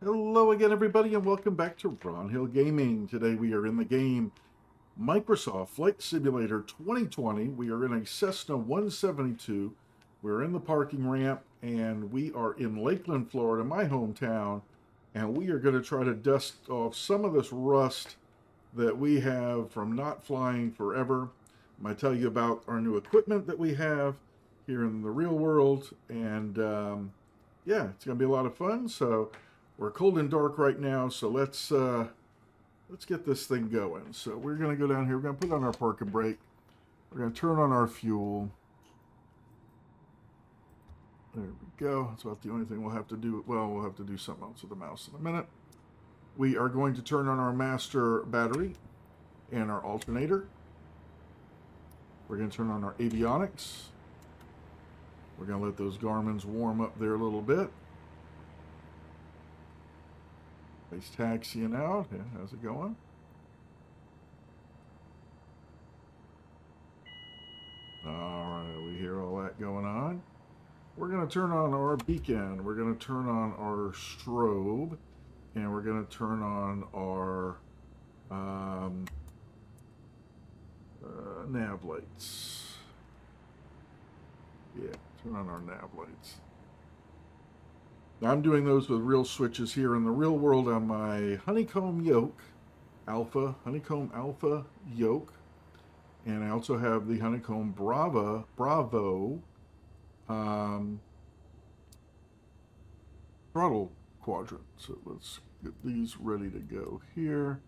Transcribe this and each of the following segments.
Hello again, everybody, and welcome back to Ron Hill Gaming. Today we are in the game Microsoft Flight Simulator 2020. We are in a Cessna 172. We're in the parking ramp, and we are in Lakeland, Florida, my hometown, and we are going to try to dust off some of this rust that we have from not flying forever. I'm going to tell you about our new equipment that we have here in the real world, and yeah, it's going to be a lot of fun. So we're cold and dark right now, so let's get this thing going. So we're going to go down here. We're going to put on our parking brake. We're going to turn on our fuel. There we go. That's about the only thing we'll have to do. Well, we'll have to do something else with the mouse in a minute. We are going to turn on our master battery and our alternator. We're going to turn on our avionics. We're going to let those Garmin's warm up there a little bit. He's taxiing out. Yeah, how's it going? All right, we hear all that going on. We're going to turn on our beacon. We're going to turn on our strobe. And we're going to turn on our nav lights. Yeah, turn on our nav lights. Now I'm doing those with real switches here in the real world on my honeycomb alpha yoke, and I also have the honeycomb bravo throttle quadrant. So let's get these ready to go here.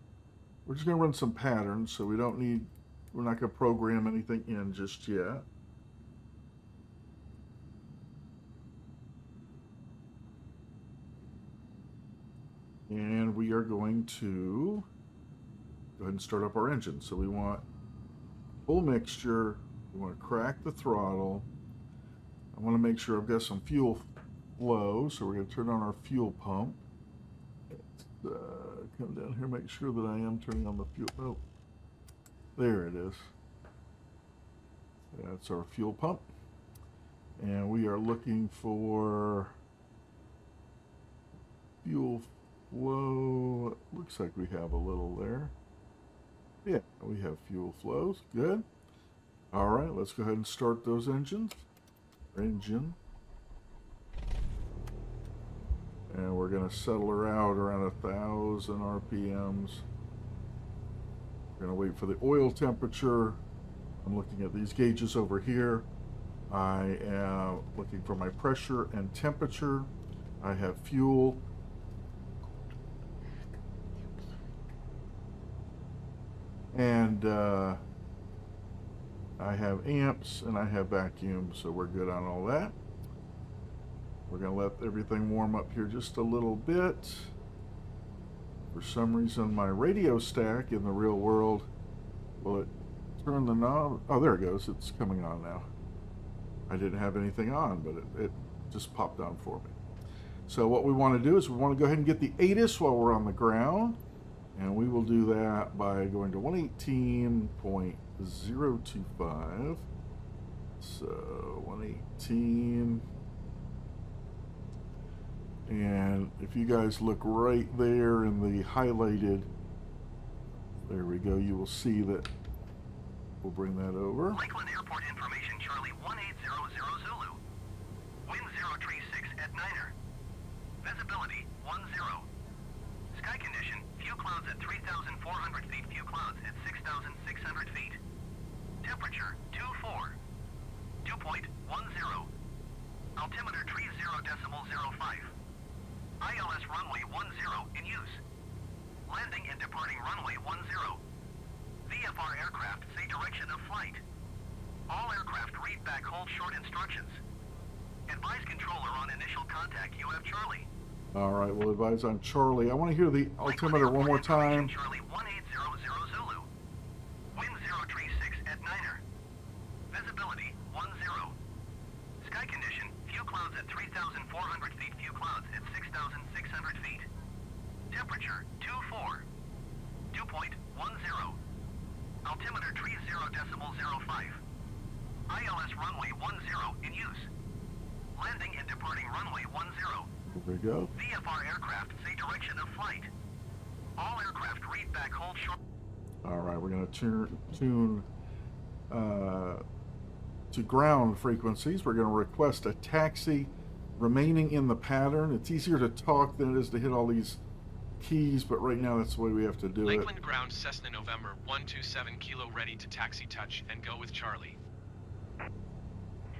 We're just going to run some patterns, so we're not going to program anything in just yet. And we are going to go ahead and start up our engine. So we want full mixture. We want to crack the throttle. I want to make sure I've got some fuel flow. So we're going to turn on our fuel pump. Let's come down here, make sure that I am turning on the fuel. Oh, there it is. That's our fuel pump. And we are looking for fuel flow. Looks like we have a little there. Yeah, we have fuel flows. Good. All right, let's go ahead and start those engines. Engine. And we're going to settle her out around 1,000 RPMs. We're going to wait for the oil temperature. I'm looking at these gauges over here. I am looking for my pressure and temperature. I have fuel. And I have amps and I have vacuum, so we're good on all that. We're going to let everything warm up here just a little bit. For some reason, my radio stack in the real world, will it turn the knob? Oh, there it goes. It's coming on now. I didn't have anything on, but it just popped on for me. So what we want to do is we want to go ahead and get the ATIS while we're on the ground. And we will do that by going to 118.025. So 118. And if you guys look right there in the highlighted, there we go, you will see that. We'll bring that over. Lakeland Airport information, Charlie 1800 Zulu. Wind 036 at Niner. Visibility 10. Sky condition, few clouds at 3,400 feet, few clouds at 6,600 feet. Temperature 24. 2.10. Altimeter 30.05. ILS runway 10 in use. Landing and departing runway 10. VFR aircraft say direction of flight. All aircraft read back hold short instructions. Advise controller on initial contact. You have Charlie. All right, we'll advise on Charlie. I want to hear the altimeter one more time. Charlie 1800 Zulu. Wind 036 at Niner. Visibility 10. Sky condition, few clouds at 3,400 feet, few clouds at 6,600 feet. Temperature 24. 2.10. Altimeter 30.05. ILS runway 10 in use. Landing and departing runway 10. Here we go. VFR aircraft say direction of flight. All aircraft read back hold short. All right, we're going to tune to ground frequencies. We're going to request a taxi remaining in the pattern. It's easier to talk than it is to hit all these keys, but right now that's the way we have to do it. Lakeland ground Cessna November 127 kilo ready to taxi touch and go with Charlie.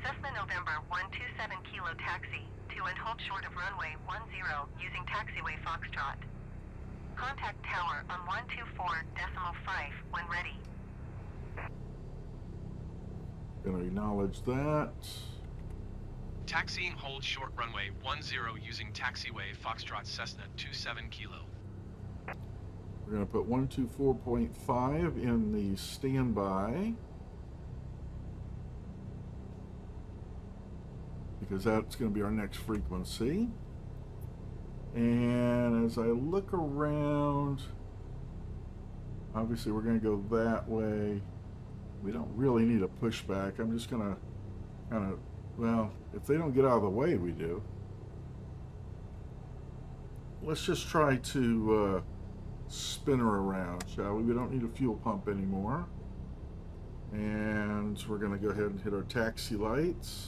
Cessna November 127 kilo taxi to and hold short of runway 10 using taxiway Foxtrot. Contact tower on 124.5 when ready. Going to acknowledge that. Taxiing hold short runway 10 using taxiway Foxtrot Cessna 27 kilo. We're going to put 124.5 in the standby, because that's going to be our next frequency. And as I look around, obviously we're going to go that way. We don't really need a pushback. I'm just going to kind of, well, if they don't get out of the way, we do. Let's just try to spin her around, shall we? We don't need a fuel pump anymore. And we're going to go ahead and hit our taxi lights.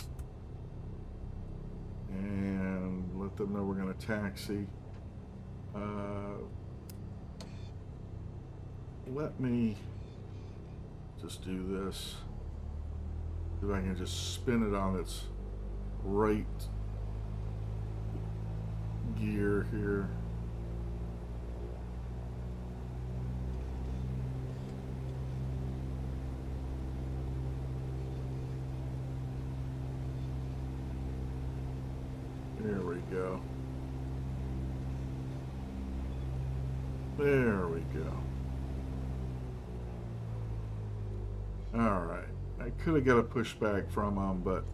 And let them know we're going to taxi. Let me just do this. See if I can just spin it on its right gear here. There we go. There we go. All right. I could have got a pushback from them, but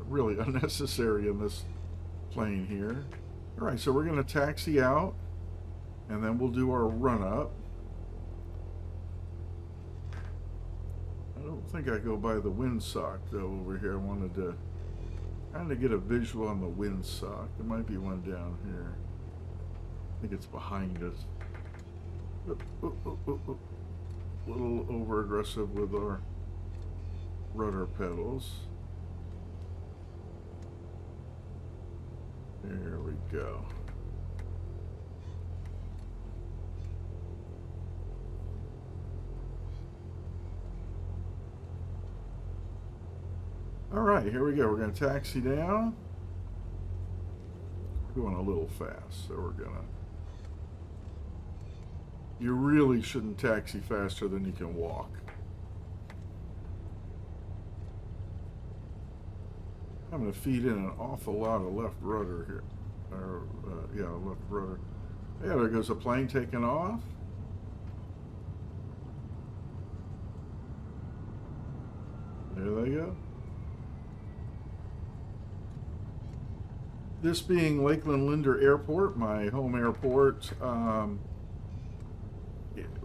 really unnecessary in this plane here. All right, so we're going to taxi out, and then we'll do our run-up. I don't think I go by the windsock, though, over here. I wanted to kind of get a visual on the windsock. There might be one down here. I think it's behind us. A little over aggressive with our rudder pedals. There we go. All right, here we go. We're going to taxi down. We're going a little fast, so we're going to... You really shouldn't taxi faster than you can walk. I'm going to feed in an awful lot of left rudder here. Yeah, left rudder. Yeah, there goes a plane taking off. There they go. This being Lakeland Linder Airport, my home airport,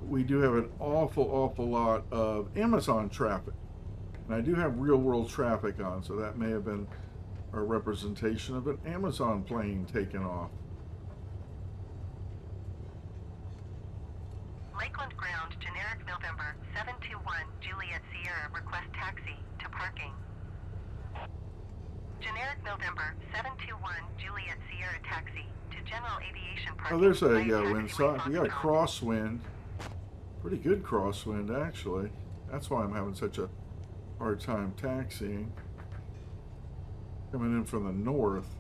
we do have an awful lot of Amazon traffic. And I do have real world traffic on, so that may have been a representation of an Amazon plane taking off. Lakeland ground, generic November 721 Juliet Sierra, request taxi to parking. Generic November 721 Juliet Sierra taxi to general aviation parking. Oh, there's a windsock. We got a crosswind. Pretty good crosswind, actually. That's why I'm having such a hard time taxiing. Coming in from the north.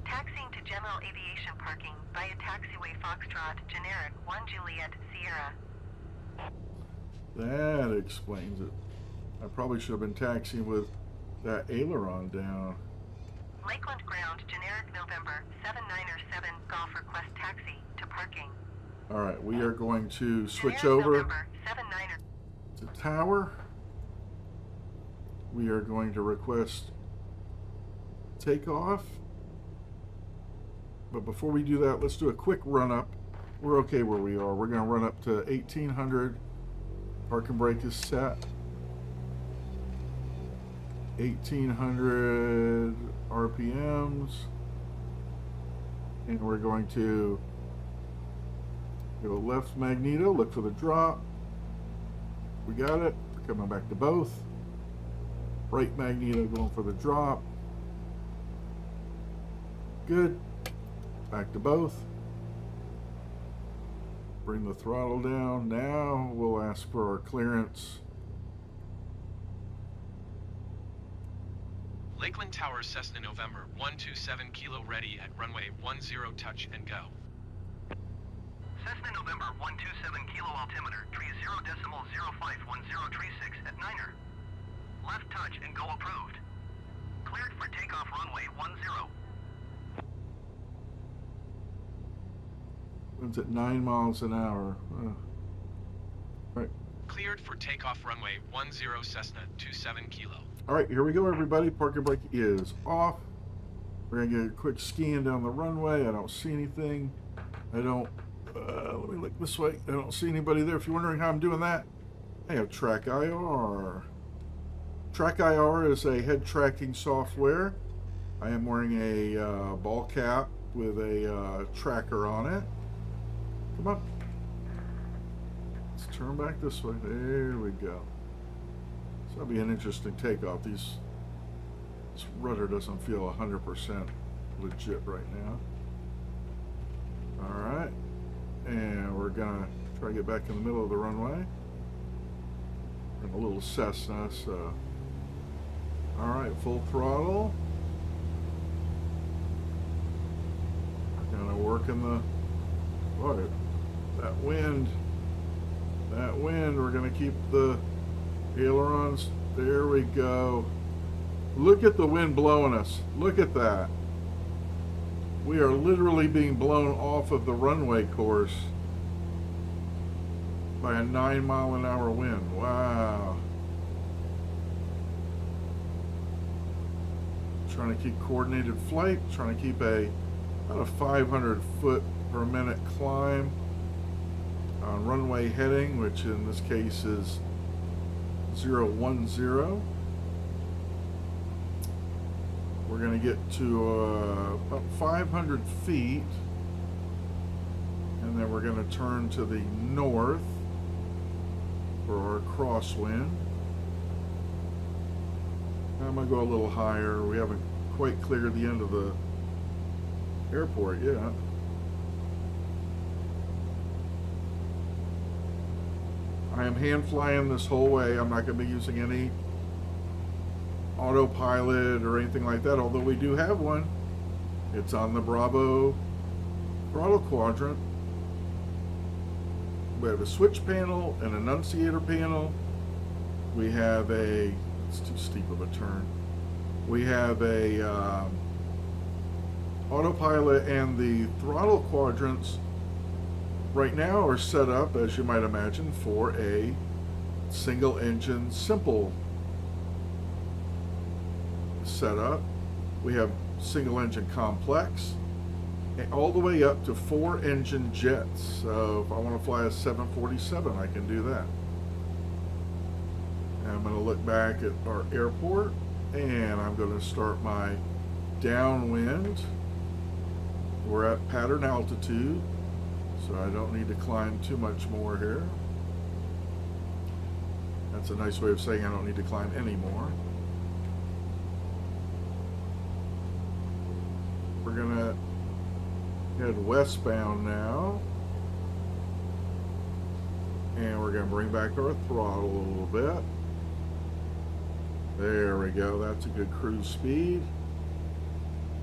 Taxiing to general aviation parking via taxiway Foxtrot, generic 1 Juliet Sierra. That explains it. I probably should have been taxiing with that aileron down. Lakeland ground, generic November 797 Golf, request taxi to parking. All right, we are going to switch Generic over November 79er. to tower. We are going to request takeoff. But before we do that, let's do a quick run up. We're okay where we are. We're going to run up to 1800. Park and brake is set. 1800 RPMs. And we're going to go left magneto, look for the drop. We got it. Coming back to both. Right magneto going for the drop. Good. Back to both. Bring the throttle down. Now we'll ask for our clearance. Lakeland Tower, Cessna, November 127 Kilo ready at runway 10 touch and go. Cessna November 127 Kilo altimeter, tree 0.051036 at 9er. Left touch and go approved. Cleared for takeoff runway 10. It's at 9 miles an hour. Right. Cleared for takeoff runway 10 Cessna 27 Kilo. All right, here we go, everybody. Parking brake is off. We're gonna get a quick scan down the runway. I don't see anything. I don't. Let me look this way. I don't see anybody there. If you're wondering how I'm doing that, I have Track IR. Track IR is a head tracking software. I am wearing a ball cap with a tracker on it. Come on. Let's turn back this way. There we go. So that'll be an interesting takeoff. This rudder doesn't feel 100% legit right now. All right. And we're gonna try to get back in the middle of the runway. In a little Cessna, so. All right, full throttle. Kind of working the, boy, that wind, we're gonna keep the ailerons. There we go. Look at the wind blowing us. Look at that. We are literally being blown off of the runway course by a 9-mile-an-hour wind. Wow. Trying to keep coordinated flight, trying to keep about a 500 foot per minute climb on runway heading, which in this case is 010. We're going to get to about 500 feet, and then we're going to turn to the north for our crosswind. I'm going to go a little higher. We haven't quite cleared the end of the airport yet. I am hand flying this whole way. I'm not going to be using any autopilot or anything like that, although we do have one. It's on the Bravo throttle quadrant. We have a switch panel, an annunciator panel. We have a, it's too steep of a turn. We have a autopilot, and the throttle quadrants right now are set up, as you might imagine, for a single engine simple setup. We have single engine complex, and all the way up to 4 engine jets. So if I want to fly a 747, I can do that. And I'm going to look back at our airport, and I'm going to start my downwind. We're at pattern altitude, so I don't need to climb too much more here. That's a nice way of saying I don't need to climb any more. We're gonna head westbound now, and we're gonna bring back our throttle a little bit. There we go. That's a good cruise speed.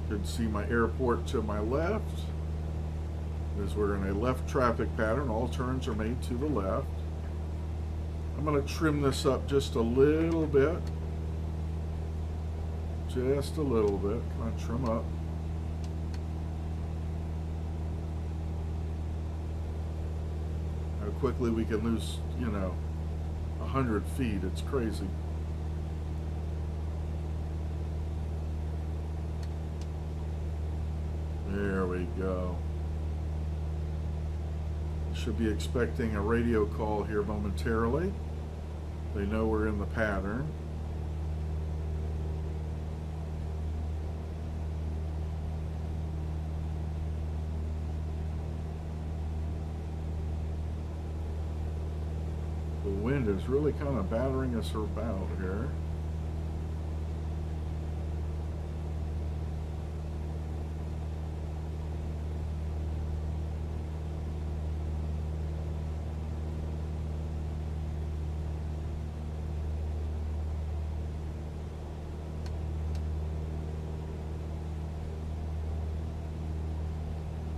You can see my airport to my left. As we're in a left traffic pattern, all turns are made to the left. I'm going to trim this up just a little bit. Just a little bit. Come on, trim up. How quickly we can lose, 100 feet. It's crazy. There we go. Should be expecting a radio call here momentarily. They know we're in the pattern. wind is really kind of battering us about here.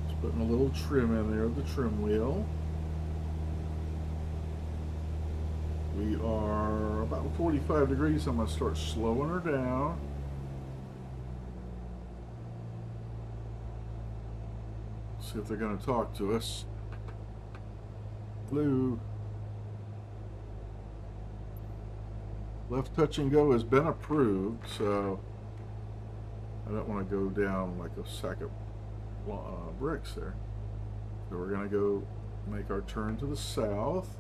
Just putting a little trim in there, the trim wheel. We are about 45 degrees. I'm going to start slowing her down. See if they're going to talk to us. Blue. Left touch and go has been approved, so I don't want to go down like a sack of bricks there. So we're going to go make our turn to the south.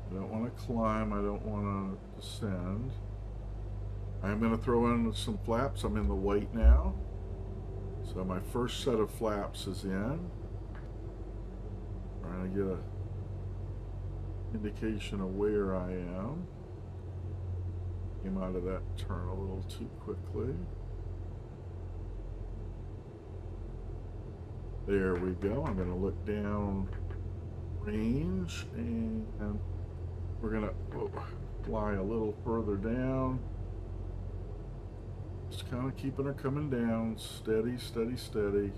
I don't want to climb, I don't want to descend. I'm going to throw in some flaps. I'm in the white now. So my first set of flaps is in. Trying to get a indication of where I am. Came out of that turn a little too quickly. There we go. I'm going to look down range and we're going to fly a little further down. Just kind of keeping her coming down. Steady, steady, steady.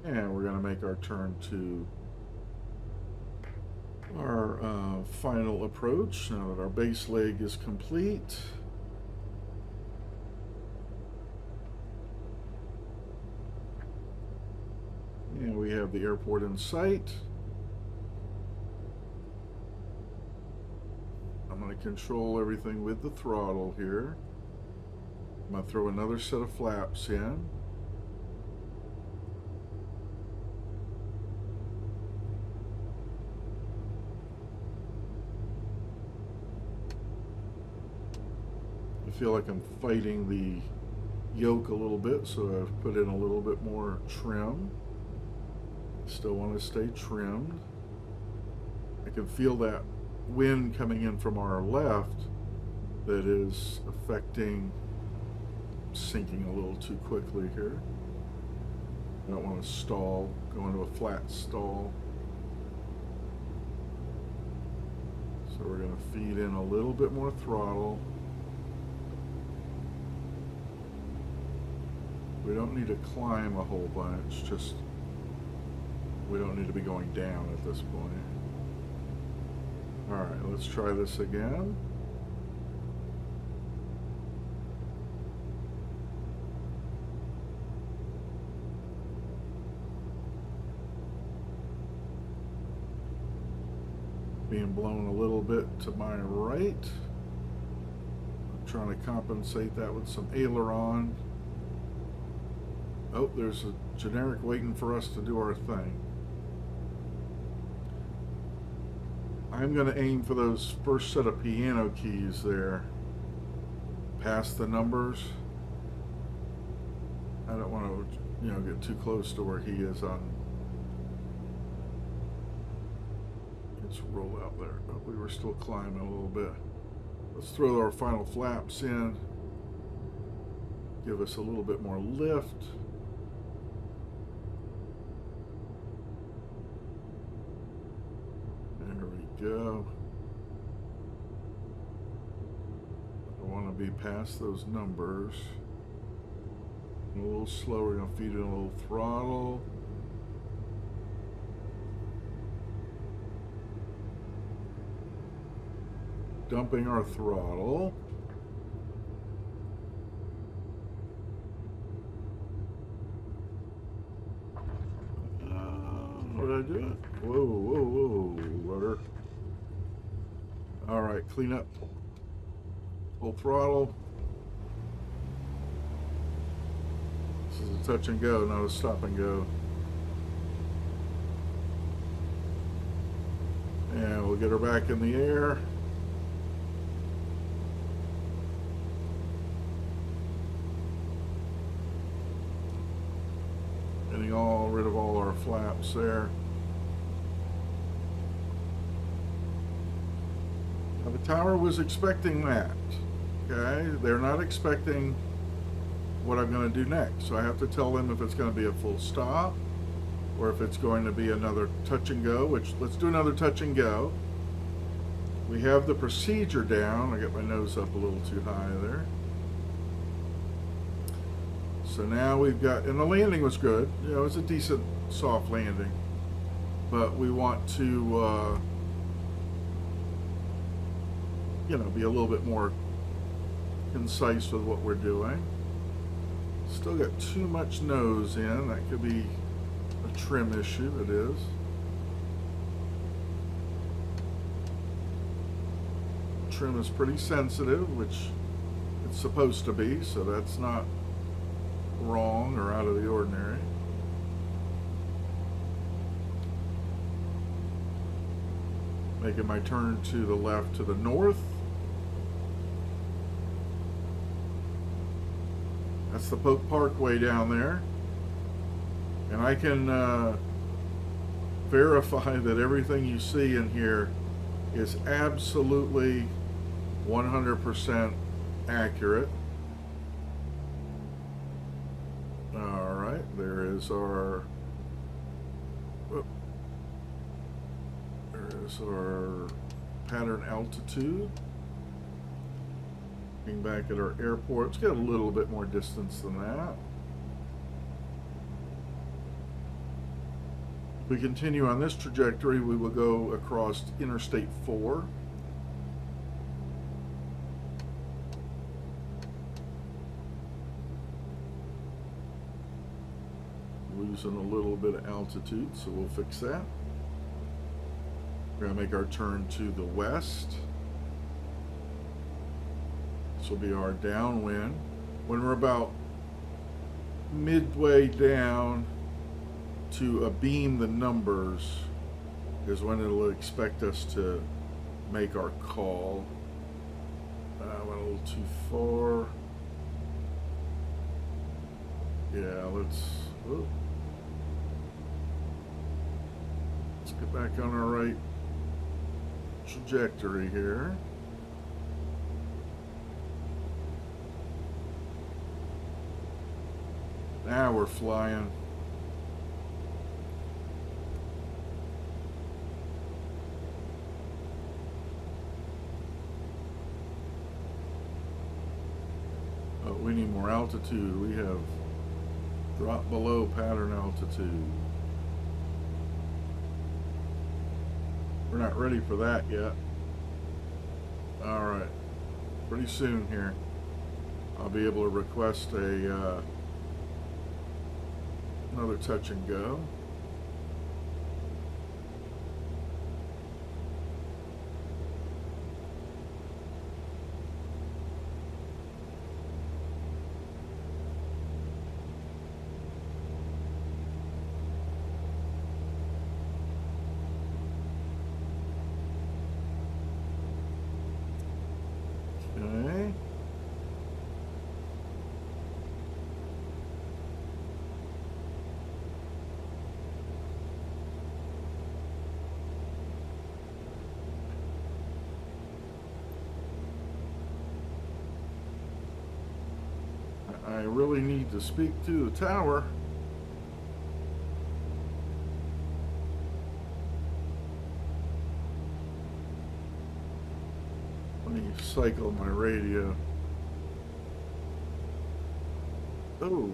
And we're going to make our turn to our final approach now that our base leg is complete. And we have the airport in sight. I'm going to control everything with the throttle here. I'm going to throw another set of flaps in. I feel like I'm fighting the yoke a little bit, so I've put in a little bit more trim. Still want to stay trimmed. I can feel that wind coming in from our left that is affecting sinking a little too quickly here. I don't want to stall, go into a flat stall. So we're going to feed in a little bit more throttle. We don't need to climb a whole bunch, just we don't need to be going down at this point. Alright, let's try this again. Being blown a little bit to my right. I'm trying to compensate that with some aileron. Oh, there's a generic waiting for us to do our thing. I'm going to aim for those first set of piano keys there. Past the numbers. I don't want to, get too close to where he is on. Let's roll out there. Oh, we were still climbing a little bit. Let's throw our final flaps in. Give us a little bit more lift. Go. I want to be past those numbers. A little slower, going to feed in a little throttle. Dumping our throttle. What did I do? Whoa, whoa, whoa, rudder. All right, clean up. Full throttle. This is a touch and go, not a stop and go. And we'll get her back in the air. Getting rid of all our flaps there. Now, the tower was expecting that. Okay, they're not expecting what I'm going to do next. So I have to tell them if it's going to be a full stop or if it's going to be another touch and go, which let's do another touch and go. We have the procedure down. I got my nose up a little too high there. So now we've got, and the landing was good. You know, it was a decent soft landing. But we want to, you know, be a little bit more concise with what we're doing. Still got too much nose in. That could be a trim issue. It is. Trim is pretty sensitive, which it's supposed to be, so that's not wrong or out of the ordinary. Making my turn to the left to the north. That's the Polk Parkway down there. And I can verify that everything you see in here is absolutely 100% accurate. All right, there is our pattern altitude. Looking back at our airport, it's got a little bit more distance than that. If we continue on this trajectory, we will go across Interstate 4. Losing a little bit of altitude, so we'll fix that. We're going to make our turn to the west. This will be our downwind. When we're about midway down to abeam the numbers is when it'll expect us to make our call. I went a little too far. Yeah, let's get back on our right trajectory here. Now we're flying. Oh, we need more altitude. We have dropped below pattern altitude. We're not ready for that yet. All right, pretty soon here, I'll be able to request a another touch and go. Okay. I really need to speak to the tower. Let me cycle my radio. Oh.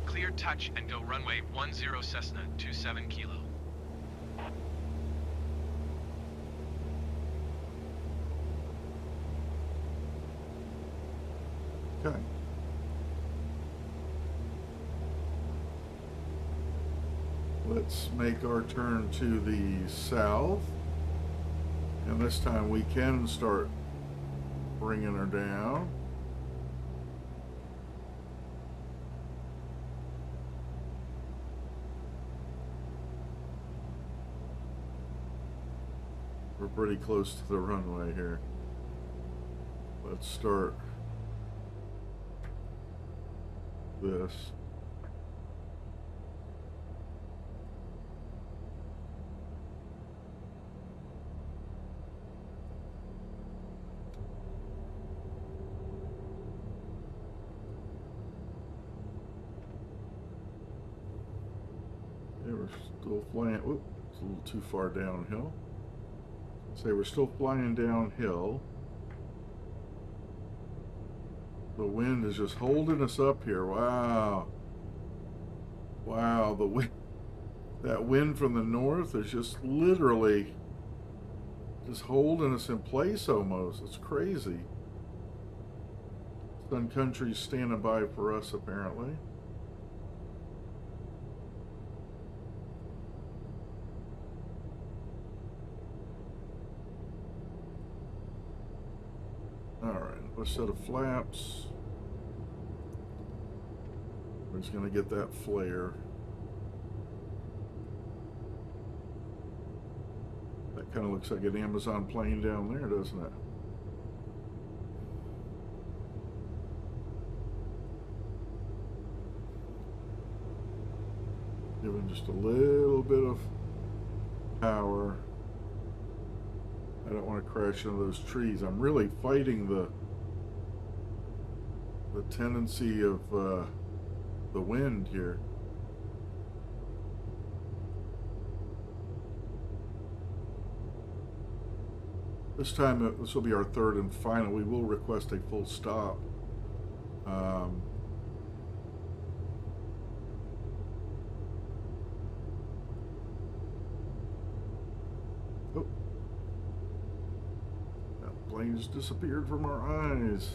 Clear touch and go runway 10 Cessna 27 kilo. Okay. Let's make our turn to the south. And this time we can start bringing her down. We're pretty close to the runway here. Let's start this. we're still flying. Oop, it's a little too far downhill. Say we're still flying downhill. The wind is just holding us up here. Wow. Wow, the wind, that wind from the north is just literally just holding us in place almost. It's crazy. Sun Country's standing by for us apparently. Alright, let's set of flaps. We're just going to get that flare. That kind of looks like an Amazon plane down there, doesn't it? Giving just a little bit of power. I don't want to crash into those trees. I'm really fighting the tendency of the wind here. This time, this will be our third and final. We will request a full stop. Oh. That plane just disappeared from our eyes.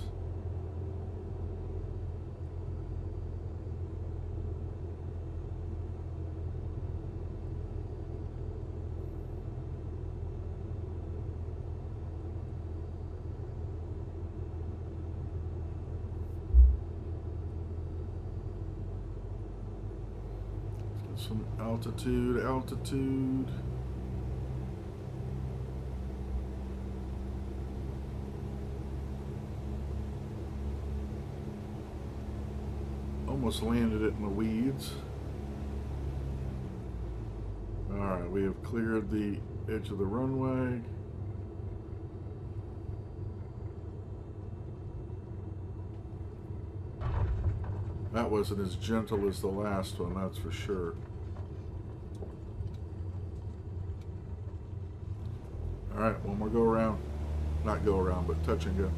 Some altitude. Almost landed it in the weeds. Alright, we have cleared the edge of the runway. That wasn't as gentle as the last one, that's for sure. Alright, one more go around. Not go around, but touch and go.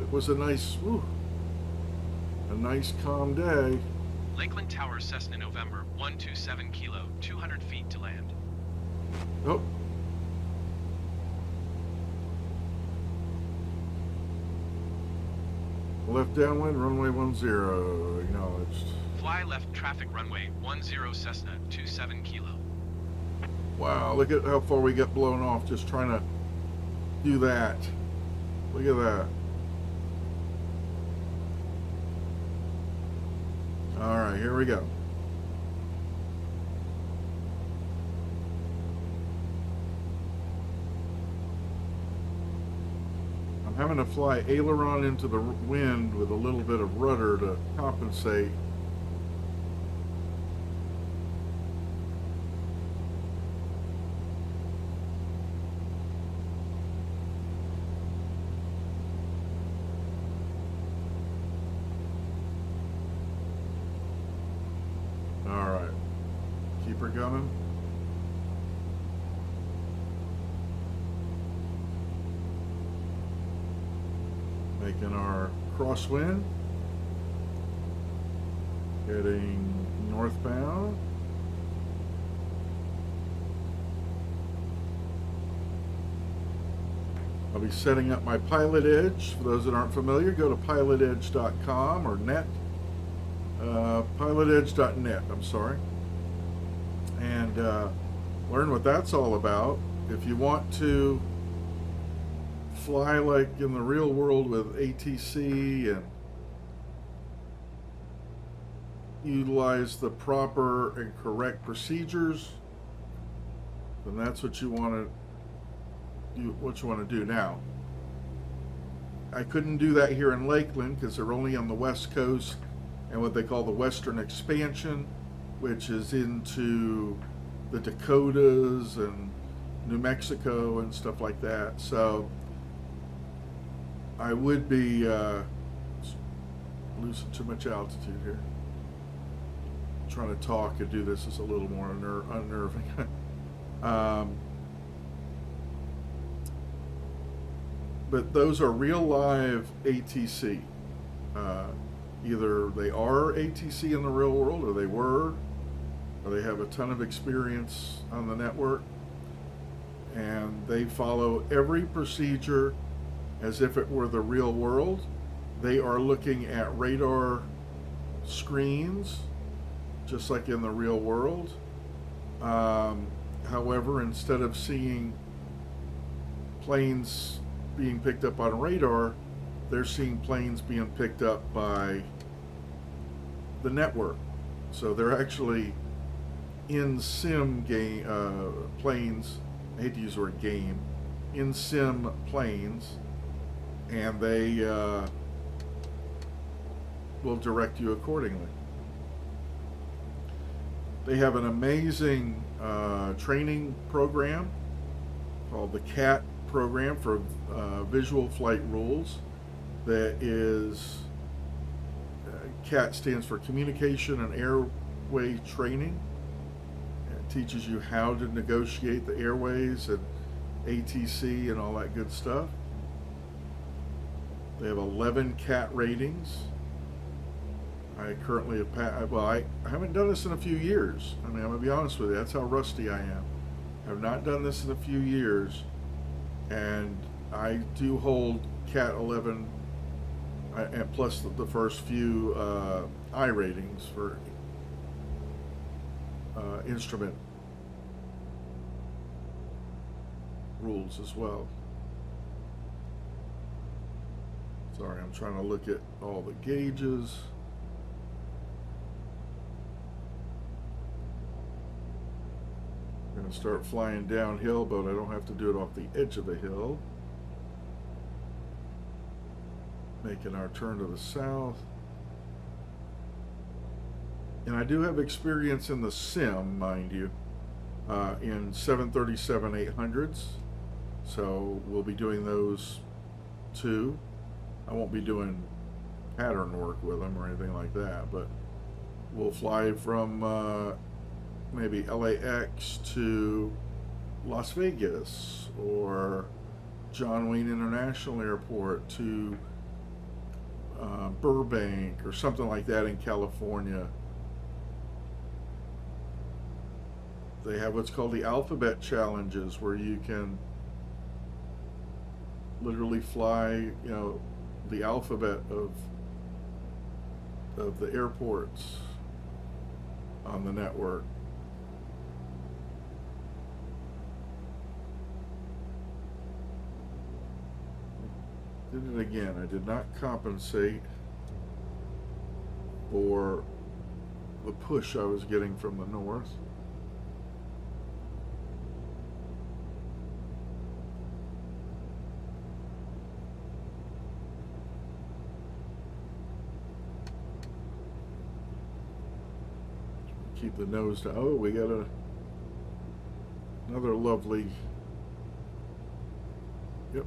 It was a nice calm day. Lakeland Tower, Cessna, November, 127 kilo, 200 feet to land. Oh. Left downwind, runway 10, acknowledged. Fly left traffic runway 10 Cessna 27 kilo. Wow, look at how far we got blown off just trying to do that. Look at that. Alright, here we go. I'm having to fly aileron into the wind with a little bit of rudder to compensate. Alright, keep her coming. Making our crosswind, heading northbound. I'll be setting up my pilot edge. For those that aren't familiar, go to pilotedge.com or net, pilotedge.net, I'm sorry, and learn what that's all about. If you want to fly like in the real world with ATC and utilize the proper and correct procedures, then that's what you want to do. Now, I couldn't do that here in Lakeland because they're only on the west coast and what they call the western expansion, which is into the Dakotas and New Mexico and stuff like that. So I would be losing too much altitude here. Trying to talk and do this is a little more unnerving. But those are real live ATC. Either they are ATC in the real world, or they were, or they have a ton of experience on the network, and they follow every procedure as if it were the real world. They are looking at radar screens just like in the real world. However, instead of seeing planes being picked up on radar, they're seeing planes being picked up by the network. So they're actually in sim game planes. I hate to use the word game. In sim planes, and they will direct you accordingly. They have an amazing training program called the CAT program for visual flight rules. That is, CAT stands for Communication and Airway Training. It teaches you how to negotiate the airways and ATC and all that good stuff. They have 11 CAT ratings. I currently have I haven't done this in a few years. I mean, I'm gonna be honest with you. That's how rusty I am. I've not done this in a few years, and I do hold CAT 11, and plus the first few I ratings for instrument rules as well. Sorry, I'm trying to look at all the gauges. I'm going to start flying downhill, but I don't have to do it off the edge of a hill. Making our turn to the south. And I do have experience in the sim, mind you, in 737-800s. So we'll be doing those too. I won't be doing pattern work with them or anything like that, but we'll fly from maybe LAX to Las Vegas or John Wayne International Airport to Burbank or something like that in California. They have what's called the alphabet challenges, where you can literally fly, the alphabet of the airports on the network. Did it again. I did not compensate for the push I was getting from the north. Keep the nose down. Oh, we got another lovely. Yep.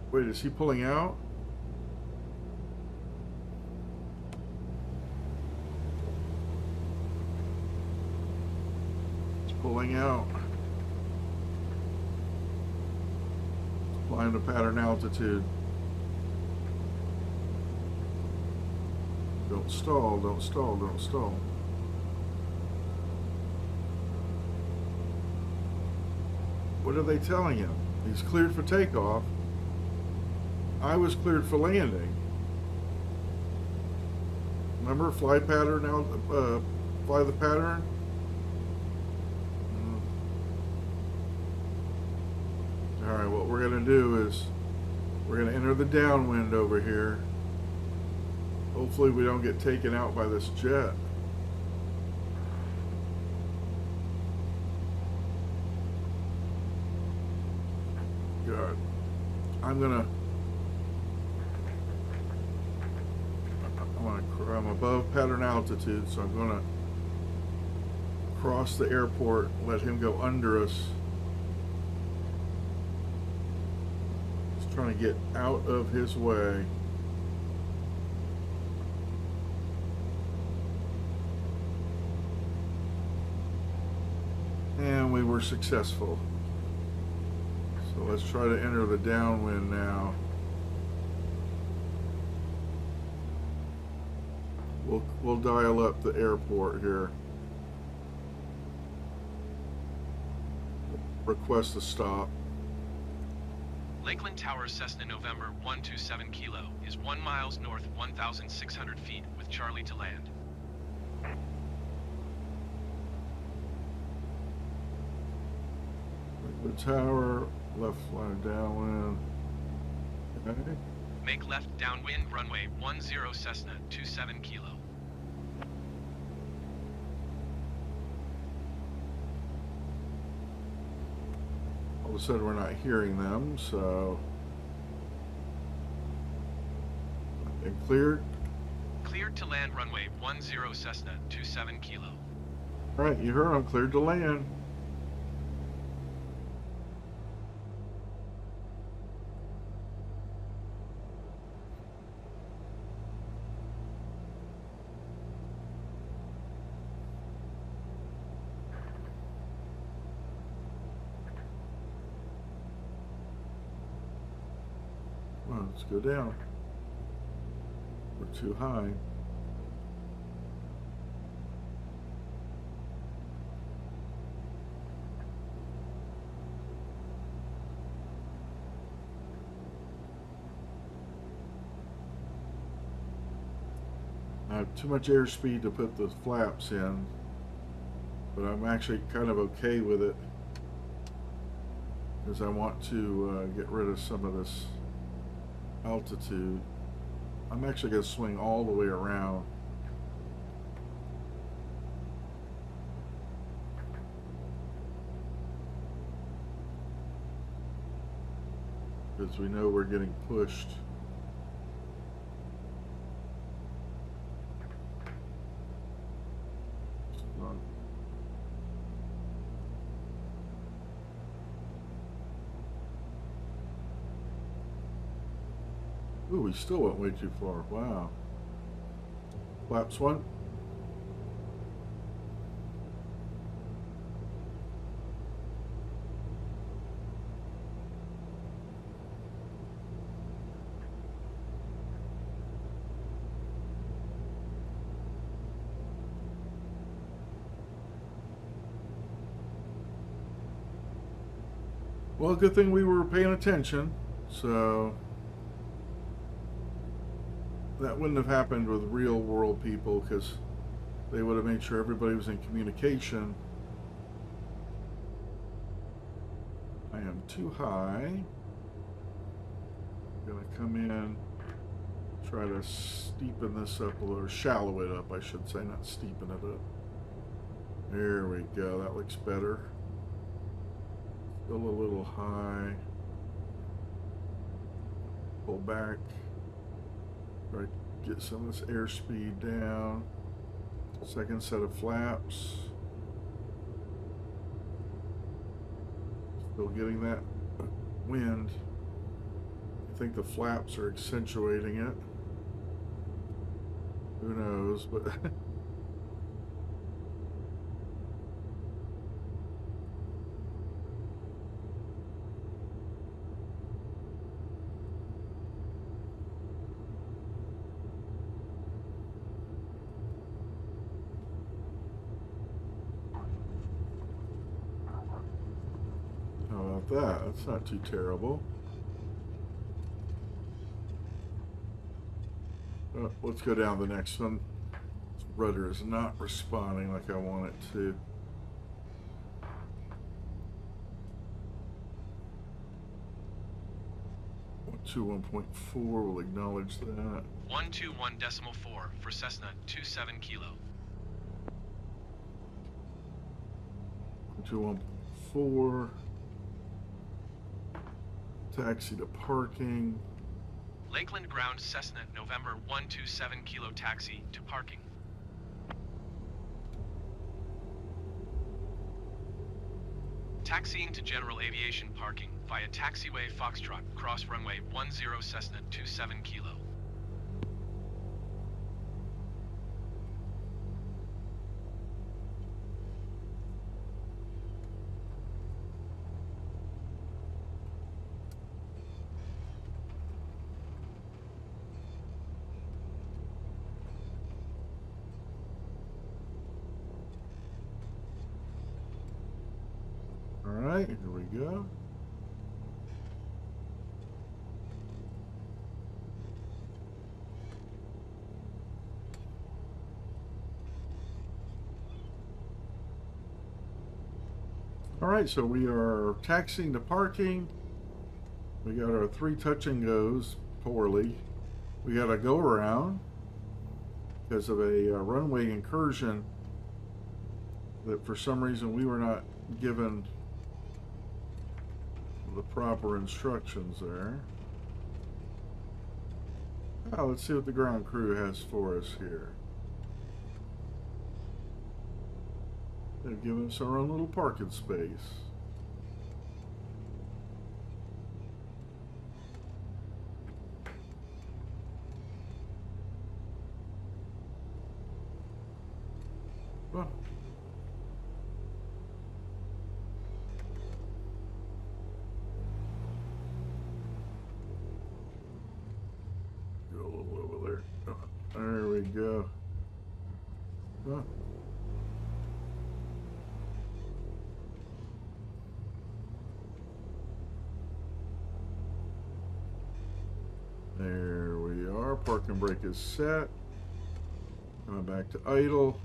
Wait, is he pulling out? It's pulling out. Flying to pattern altitude. Don't stall, don't stall, don't stall. What are they telling him? He's cleared for takeoff. I was cleared for landing. Remember, fly pattern out, fly the pattern. All right, what we're gonna do is we're gonna enter the downwind over here. Hopefully we don't get taken out by this jet. God, I'm above pattern altitude, so I'm gonna cross the airport, let him go under us, Trying to get out of his way. And we were successful. So let's try to enter the downwind now. We'll dial up the airport here. Request a stop. Lakeland Tower Cessna November 127 Kilo is 1 miles north 1,600 feet with Charlie to land. Lakeland Tower, left line downwind. Okay. Make left downwind runway 10 Cessna 27 Kilo. All of a sudden we're not hearing them, so. And cleared. Cleared to land runway 10 Cessna 27 Kilo. All right, you heard them, cleared to land. Well, let's go down. We're too high. I have too much airspeed to put the flaps in, but I'm actually kind of okay with it because I want to get rid of some of this altitude. I'm actually going to swing all the way around. Because we know we're getting pushed. Ooh, we still went way too far. Wow. Flaps one. Well, good thing we were paying attention, so that wouldn't have happened with real world people because they would have made sure everybody was in communication. I am too high. I'm gonna come in, try to steepen this up a little, or shallow it up, I should say, not steepen it up. There we go, that looks better. Still a little high. Pull back. Try to get some of this airspeed down. Second set of flaps. Still getting that wind. I think the flaps are accentuating it. Who knows, but that. That's not too terrible. Let's go down the next one. This rudder is not responding like I want it to. To 1.4, we'll acknowledge that. 121.4 for Cessna 27 Kilo. To 1.4. Taxi to parking. Lakeland ground Cessna November 127 Kilo taxi to parking. Taxiing to general aviation parking via taxiway Foxtrot, cross runway 10 Cessna 27 Kilo. All right, here we go. All right, so we are taxiing to parking. We got our 3 touch and goes poorly. We got a go around because of a runway incursion that for some reason we were not given the proper instructions there. Let's see what the ground crew has for us here. They've given us our own little parking space. Well, go a little over there. There we go. Huh. There we are. Parking brake is set. Coming back to idle.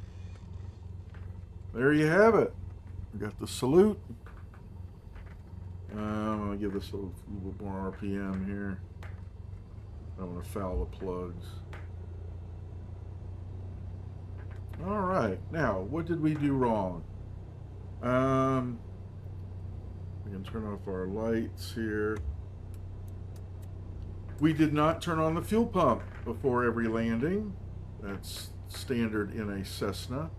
There you have it. We got the salute. I'm going to give this a little bit more RPM here. I don't want to foul the plugs. All right. Now, what did we do wrong? We can turn off our lights here. We did not turn on the fuel pump before every landing. That's standard in a Cessna,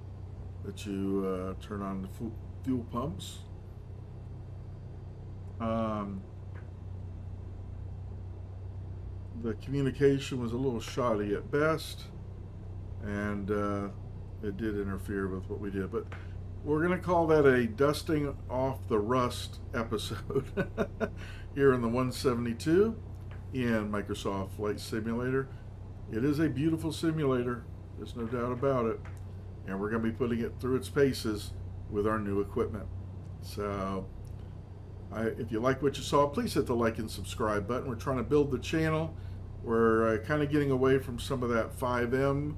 that you turn on the fuel pumps. The communication was a little shoddy at best, and it did interfere with what we did. But we're going to call that a dusting off the rust episode here in the 172 in Microsoft Flight Simulator. It is a beautiful simulator, there's no doubt about it, and we're going to be putting it through its paces with our new equipment. So if you like what you saw, please hit the like and subscribe button. We're trying to build the channel. We're kind of getting away from some of that 5M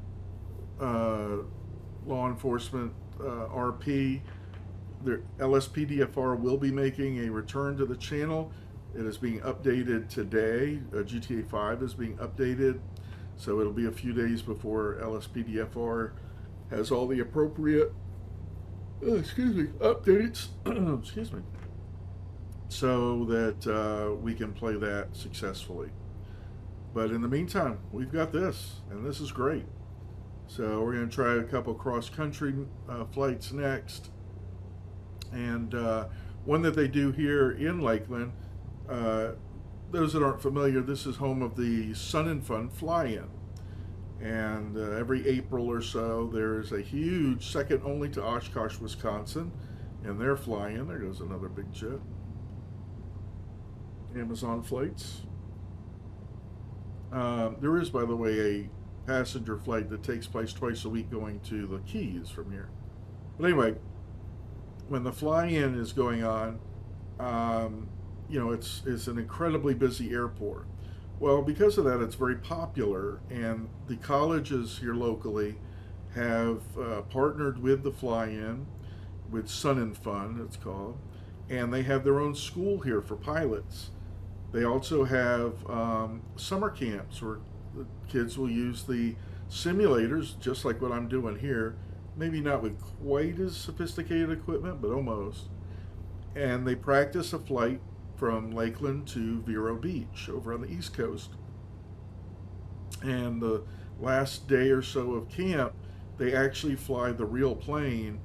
law enforcement RP. The LSPDFR will be making a return to the channel. It is being updated today. GTA 5 is being updated, so it'll be a few days before LSPDFR has all the appropriate updates excuse me, so that we can play that successfully. But in the meantime, we've got this, and this is great. So we're going to try a couple cross-country flights next, and one that they do here in Lakeland. Those that aren't familiar, this is home of the Sun and Fun fly-in, and every April or so there is a huge, second only to Oshkosh, Wisconsin, and their fly-in. There goes another big jet. Amazon flights. There is, by the way, a passenger flight that takes place twice a week going to the Keys from here. But anyway, when the fly-in is going on, you know, it's an incredibly busy airport. Well, because of that, it's very popular, and the colleges here locally have partnered with the fly-in, with Sun and Fun, it's called, and they have their own school here for pilots. They also have summer camps where the kids will use the simulators, just like what I'm doing here, maybe not with quite as sophisticated equipment, but almost. And they practice a flight from Lakeland to Vero Beach over on the East Coast. And the last day or so of camp, they actually fly the real plane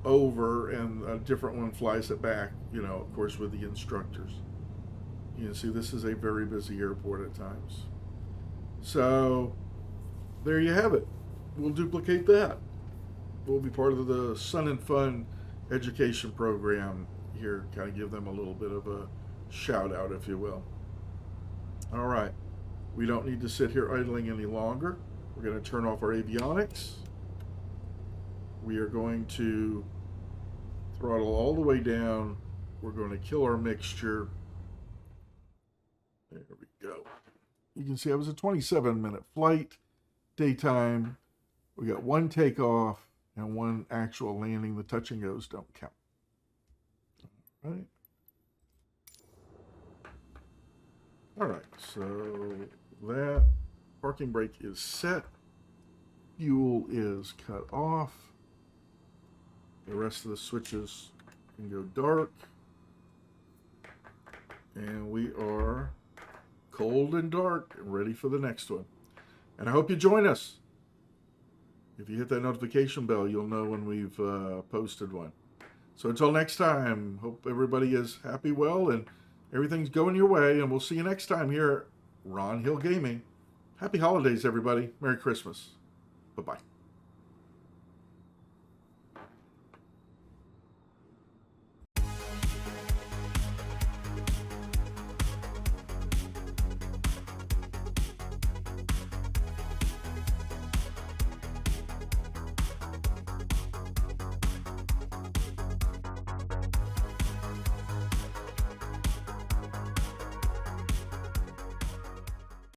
over and a different one flies it back, you know, of course, with the instructors. You can see this is a very busy airport at times. So there you have it. We'll duplicate that. We'll be part of the Sun and Fun education program here, kind of give them a little bit of a shout out, if you will. All right. We don't need to sit here idling any longer. We're going to turn off our avionics. We are going to throttle all the way down. We're going to kill our mixture. There we go. You can see it was a 27-minute flight, daytime. We got one takeoff and one actual landing. The touch and goes don't count. All right. All right, so that parking brake is set. Fuel is cut off. The rest of the switches can go dark. And we are cold and dark and ready for the next one. And I hope you join us. If you hit that notification bell, you'll know when we've posted one. So until next time, hope everybody is happy, well, and everything's going your way. And we'll see you next time here at Ron Hill Gaming. Happy holidays, everybody. Merry Christmas. Bye-bye.